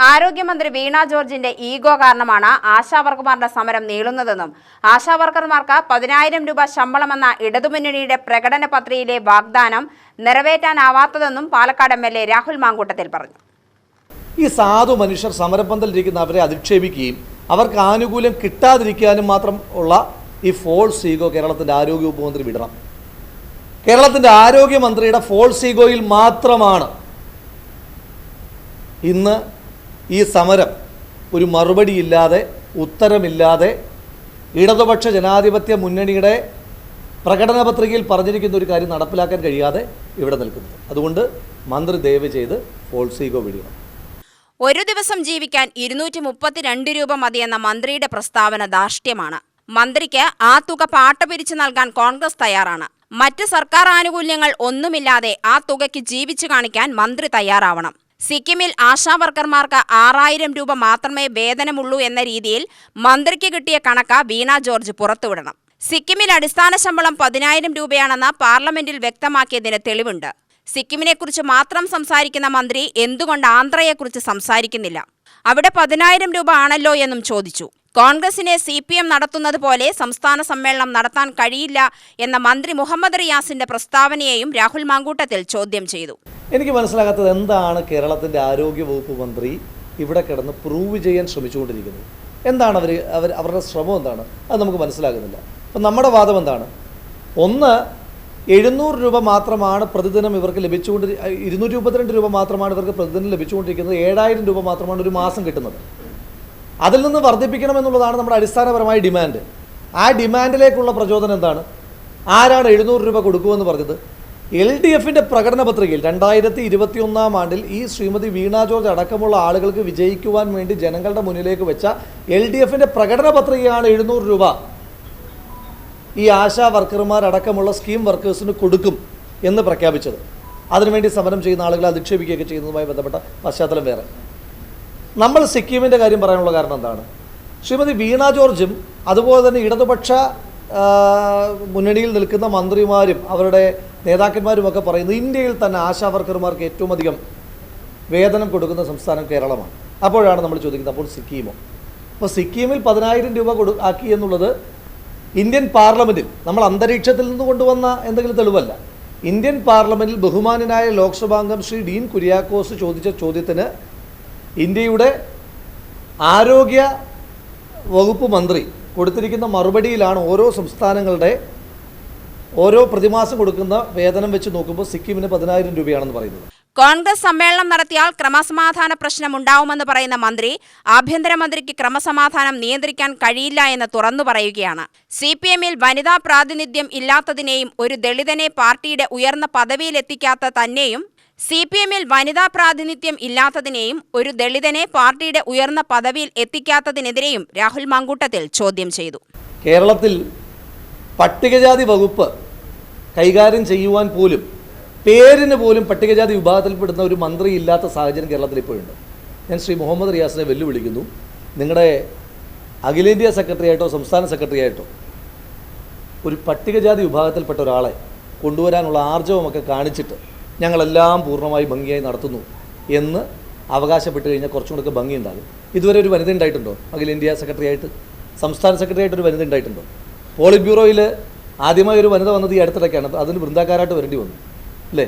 ആരോഗ്യമന്ത്രി വീണ ജോർജിന്റെ ഈഗോ കാരണമാണ് ആശാവർക്കർമാരുടെ സമരം നീളുന്നതെന്നും ആശാവർക്കർമാർക്ക് 10,000 രൂപ ശമ്പളമെന്ന ഇടതുമുന്നണിയുടെ പ്രകടന പത്രികയിലെ വാഗ്ദാനം നിറവേറ്റാനാവാത്തതെന്നും പാലക്കാട് എംഎൽഎ രാഹുൽ മാങ്കൂട്ടത്തിൽ പറഞ്ഞു. ഈ സാധു മനുഷ്യർ സമരപന്തലിരിക്കുന്ന അവരെ അധിക്ഷേപിക്കുകയും അവർക്ക് ആനുകൂല്യം കിട്ടാതിരിക്കാനും മാത്രം ഉള്ള ഈ ഫോൾസ് ഈഗോ കേരളത്തിൻ്റെ ആരോഗ്യ ഉപമന്ത്രി വിടണം. കേരളത്തിൻ്റെ ആരോഗ്യമന്ത്രിയുടെ ഫോൾസ് ഈഗോയിൽ മാത്രമാണ് ഇന്ന് ഈ സമരം ഒരു മറുപടിയില്ലാതെ, ഉത്തരമില്ലാതെ ഇടതുപക്ഷ ജനാധിപത്യ മുന്നണിയുടെ പ്രകടന പത്രികയിൽ പറഞ്ഞിരിക്കുന്ന ഒരു കാര്യം നടപ്പിലാക്കാൻ കഴിയാതെ ഇവിടെ നിൽക്കുന്നത്. അതുകൊണ്ട് മന്ത്രി ദയവ് ചെയ്ത് ഫോൾസ് ഈഗോ വിടണം. ഒരു ദിവസം ജീവിക്കാൻ 232 രൂപ മതിയെന്ന മന്ത്രിയുടെ പ്രസ്താവന ധാർഷ്ട്യമാണ്. മന്ത്രിക്ക് ആ തുക പാട്ട പിരിച്ചു നൽകാൻ കോൺഗ്രസ് തയ്യാറാണ്. മറ്റ് സർക്കാർ ആനുകൂല്യങ്ങൾ ഒന്നുമില്ലാതെ ആ തുകയ്ക്ക് ജീവിച്ചു കാണിക്കാൻ മന്ത്രി തയ്യാറാവണം. സിക്കിമിൽ ആശാവർക്കർമാർക്ക് 6,000 രൂപ മാത്രമേ വേതനമുള്ളൂ എന്ന രീതിയിൽ മന്ത്രിക്ക് കിട്ടിയ കണക്ക് വീണ ജോർജ് പുറത്തുവിടണം. സിക്കിമിൽ അടിസ്ഥാന ശമ്പളം 10,000 രൂപയാണെന്ന് പാർലമെന്റിൽ വ്യക്തമാക്കിയതിന് തെളിവുണ്ട്. സിക്കിമിനെക്കുറിച്ച് മാത്രം സംസാരിക്കുന്ന മന്ത്രി എന്തുകൊണ്ട് ആന്ധ്രയെക്കുറിച്ച് സംസാരിക്കുന്നില്ല? അവിടെ 10,000 രൂപ ആണല്ലോ എന്നും ചോദിച്ചു. കോൺഗ്രസിനെ CPM നടത്തുന്നത് പോലെ സംസ്ഥാന സമ്മേളനം നടത്താൻ കഴിയില്ല എന്ന മന്ത്രി മുഹമ്മദ് റിയാസിന്റെ പ്രസ്താവനയെയും രാഹുൽ മാങ്കൂട്ടത്തിൽ ചോദ്യം ചെയ്തു. എനിക്ക് മനസ്സിലാകാത്തത് എന്താണ് കേരളത്തിൻ്റെ ആരോഗ്യ വകുപ്പ് മന്ത്രി ഇവിടെ കിടന്ന് പ്രൂവ് ചെയ്യാൻ ശ്രമിച്ചുകൊണ്ടിരിക്കുന്നത്? എന്താണ് അവരുടെ ശ്രമം എന്താണ്? അത് നമുക്ക് മനസ്സിലാകുന്നില്ല. അപ്പം നമ്മുടെ വാദം എന്താണ്? ഒന്ന്, 700 രൂപ മാത്രമാണ് പ്രതിദിനം ഇവർക്ക് 232 രൂപ മാത്രമാണ് ഇവർക്ക് പ്രതിദിനം ലഭിച്ചുകൊണ്ടിരിക്കുന്നത്. 7,000 രൂപ മാത്രമാണ് ഒരു മാസം കിട്ടുന്നത്. അതിൽ നിന്ന് വർദ്ധിപ്പിക്കണമെന്നുള്ളതാണ് നമ്മുടെ അടിസ്ഥാനപരമായ ഡിമാൻഡ്. ആ ഡിമാൻഡിലേക്കുള്ള പ്രചോദനം എന്താണ്? ആരാണ് 700 രൂപ കൊടുക്കുമെന്ന് പറഞ്ഞത്? LDFിൻ്റെ പ്രകടന പത്രികയിൽ 2021 ആണ്ടിൽ ഈ ശ്രീമതി വീണ ജോർജ് അടക്കമുള്ള ആളുകൾക്ക് വിജയിക്കുവാൻ വേണ്ടി ജനങ്ങളുടെ മുന്നിലേക്ക് വെച്ച LDFിൻ്റെ പ്രകടന പത്രികയാണ് 700 രൂപ ഈ ആശാ വർക്കർമാരടക്കമുള്ള സ്കീം വർക്കേഴ്സിന് കൊടുക്കും എന്ന് പ്രഖ്യാപിച്ചത്. അതിനുവേണ്ടി സമരം ചെയ്യുന്ന ആളുകളെ അധിക്ഷേപിക്കുകയൊക്കെ ചെയ്യുന്നതുമായി ബന്ധപ്പെട്ട പശ്ചാത്തലം വേറെ. നമ്മൾ സിക്കിമിൻ്റെ കാര്യം പറയാനുള്ള കാരണം എന്താണ്? ശ്രീമതി വീണ ജോർജും അതുപോലെ തന്നെ ഇടതുപക്ഷ മുന്നണിയിൽ നിൽക്കുന്ന മന്ത്രിമാരും അവരുടെ നേതാക്കന്മാരുമൊക്കെ പറയുന്നത് ഇന്ത്യയിൽ തന്നെ ആശാ വർക്കർമാർക്ക് ഏറ്റവും അധികം വേതനം കൊടുക്കുന്ന സംസ്ഥാനം കേരളമാണ്. അപ്പോഴാണ് നമ്മൾ ചോദിക്കുന്നത്, അപ്പോൾ സിക്കിമോ? അപ്പോൾ സിക്കിമിൽ 10,000 രൂപ ആക്കി എന്നുള്ളത് ഇന്ത്യൻ പാർലമെൻറ്റിൽ നമ്മൾ അന്തരീക്ഷത്തിൽ നിന്ന് കൊണ്ടുവന്ന എന്തെങ്കിലും തെളിവല്ല. ഇന്ത്യൻ പാർലമെൻറ്റിൽ ബഹുമാന്യനായ ലോക്സഭാംഗം ശ്രീ ഡീൻ കുര്യാക്കോസ് ചോദിച്ച ചോദ്യത്തിന് ഇന്ത്യയുടെ ആരോഗ്യ വകുപ്പ് മന്ത്രി കൊടുത്തിരിക്കുന്ന മറുപടിയിലാണ് ഓരോ സംസ്ഥാനങ്ങളുടെ ഓരോ പ്രതിമാസം കൊടുക്കുന്ന വേതനം വെച്ച് നോക്കുമ്പോൾ സിക്കിമിന് 10,000 രൂപയാണെന്ന് പറയുന്നത്. കോൺഗ്രസ് സമ്മേളനം നടത്തിയാൽ ക്രമസമാധാന പ്രശ്നം ഉണ്ടാവുമെന്ന് പറയുന്ന മന്ത്രി ആഭ്യന്തരമന്ത്രിക്ക് ക്രമസമാധാനം നിയന്ത്രിക്കാൻ കഴിയില്ല എന്ന് തുറന്നു പറയുകയാണ്. CPMൽ വനിതാ പ്രാതിനിധ്യം ഇല്ലാത്തതിനെയും ഒരു ദളിതനെ പാർട്ടിയുടെ ഉയർന്ന പദവിയിലെത്തിക്കാത്ത തന്നെയും CPMൽ വനിതാ പ്രാതിനിധ്യം ഇല്ലാത്തതിനെയും ഒരു ദളിതനെ പാർട്ടിയുടെ ഉയർന്ന പദവിയിൽ എത്തിക്കാത്തതിനെതിരെയും രാഹുൽ മാങ്കൂട്ടത്തിൽ ചോദ്യം ചെയ്തു. കേരളത്തിൽ പട്ടികജാതി വകുപ്പ് കൈകാര്യം ചെയ്യുവാൻ പോലും പേരിന് പോലും പട്ടികജാതി വിഭാഗത്തിൽപ്പെടുന്ന ഒരു മന്ത്രി ഇല്ലാത്ത സാഹചര്യം കേരളത്തിൽ ഇപ്പോഴുണ്ട്. ഞാൻ ശ്രീ മുഹമ്മദ് റിയാസിനെ വെല്ലുവിളിക്കുന്നു, നിങ്ങളുടെ അഖിലേന്ത്യാ സെക്രട്ടറി ആയിട്ടോ സംസ്ഥാന സെക്രട്ടറി ആയിട്ടോ ഒരു പട്ടികജാതി വിഭാഗത്തിൽപ്പെട്ട ഒരാളെ കൊണ്ടുവരാനുള്ള ആർജവമൊക്കെ കാണിച്ചിട്ട് ഞങ്ങളെല്ലാം പൂർണ്ണമായി ഭംഗിയായി നടത്തുന്നു എന്ന് അവകാശപ്പെട്ട് കഴിഞ്ഞാൽ കുറച്ചും കൂടെ ഭംഗി ഉണ്ടാകും. ഇതുവരെ ഒരു വനിത ഉണ്ടായിട്ടുണ്ടോ? അഖിലേന്ത്യാ സെക്രട്ടറി ആയിട്ട്, സംസ്ഥാന സെക്രട്ടറി ആയിട്ടൊരു വനിത ഉണ്ടായിട്ടുണ്ടോ? പോളിറ്റ് ബ്യൂറോയിൽ ആദ്യമായി ഒരു വനിത വന്നത് ഈ അടുത്തിടയ്ക്കാണ്. അതിന് വൃന്ദാക്കാരായിട്ട് വരേണ്ടി വന്നു അല്ലേ?